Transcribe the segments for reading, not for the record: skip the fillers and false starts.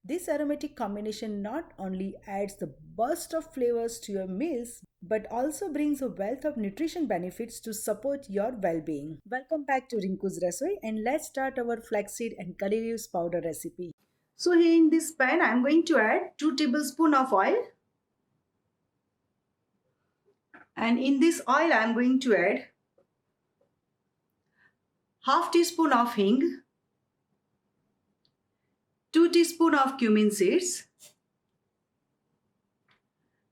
This aromatic combination not only adds the burst of flavors to your meals but also brings a wealth of nutrition benefits to support your well-being. Welcome back to Rinku's Rasoi and let's start our flaxseed and curry leaves powder recipe. So here in this pan I am going to add 2 tablespoons of oil, and in this oil I am going to add half teaspoon of hing, 2 teaspoon of cumin seeds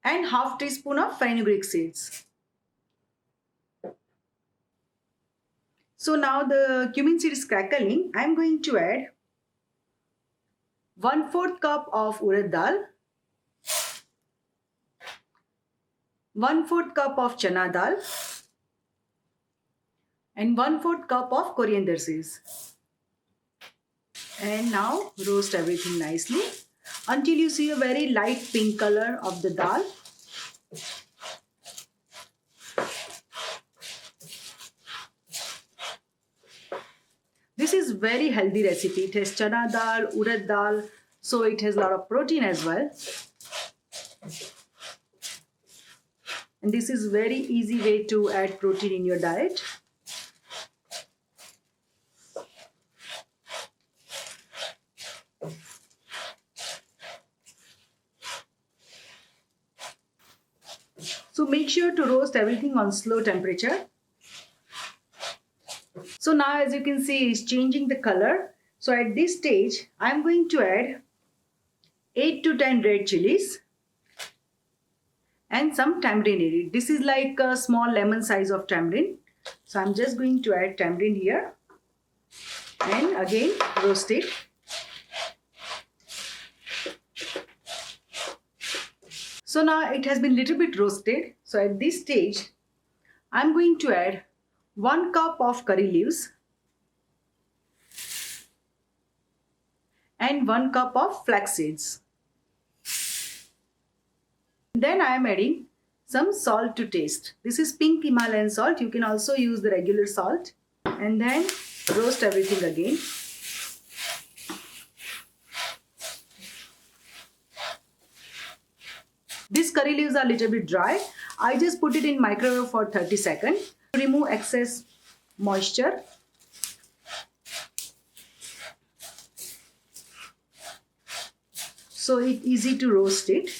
and half teaspoon of fenugreek seeds. So now the cumin seed is crackling. I am going to add 1/4 cup of urad dal, 1/4 cup of chana dal and 1/4 cup of coriander seeds. And now roast everything nicely until you see a very light pink color of the dal. This is very healthy recipe. It has chana dal, urad dal, so it has a lot of protein as well. And this is very easy way to add protein in your diet. So make sure to roast everything on slow temperature. So now as you can see it's changing the color. So at this stage I am going to add 8 to 10 red chilies and some tamarind in it. This is like a small lemon size of tamarind. So I'm just going to add tamarind here and again roast it. So now it has been little bit roasted. So at this stage I'm going to add 1 cup of curry leaves and 1 cup of flax seeds. Then I am adding some salt to taste. This is pink Himalayan salt. You can also use the regular salt. And then roast everything again. These curry leaves are a little bit dry. I just put it in microwave for 30 seconds to remove excess moisture. So it's easy to roast it.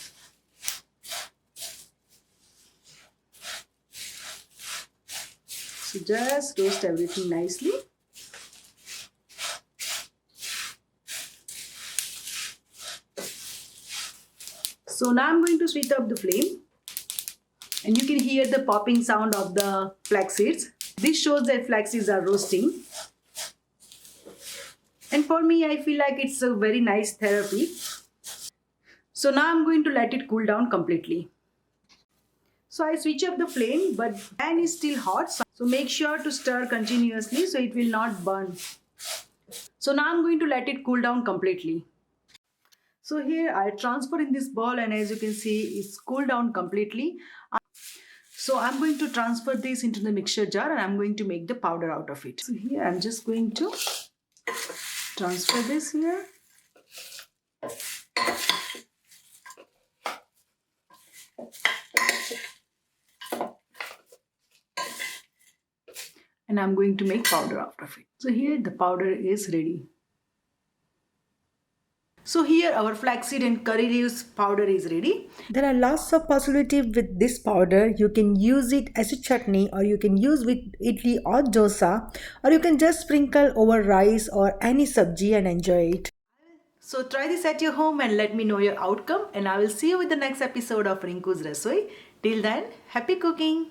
So just roast everything nicely. So now I'm going to switch up the flame and you can hear the popping sound of the flax seeds. This shows that flax seeds are roasting. And for me, I feel like it's a very nice therapy. So now I'm going to let it cool down completely. So I switch up the flame, but the pan is still hot. So make sure to stir continuously so it will not burn. So now I'm going to let it cool down completely. So here I transfer in this bowl and as you can see it's cooled down completely. So I'm going to transfer this into the mixture jar and I'm going to make the powder out of it. So here I'm just going to transfer this here. And I'm going to make powder out of it. So here the powder is ready. So here our flaxseed and curry leaves powder is ready. There are lots of possibilities with this powder. You can use it as a chutney or you can use with idli or dosa or you can just sprinkle over rice or any sabji and enjoy it. So try this at your home and let me know your outcome and I will see you with the next episode of Rinku's Rasoi. Till then, happy cooking!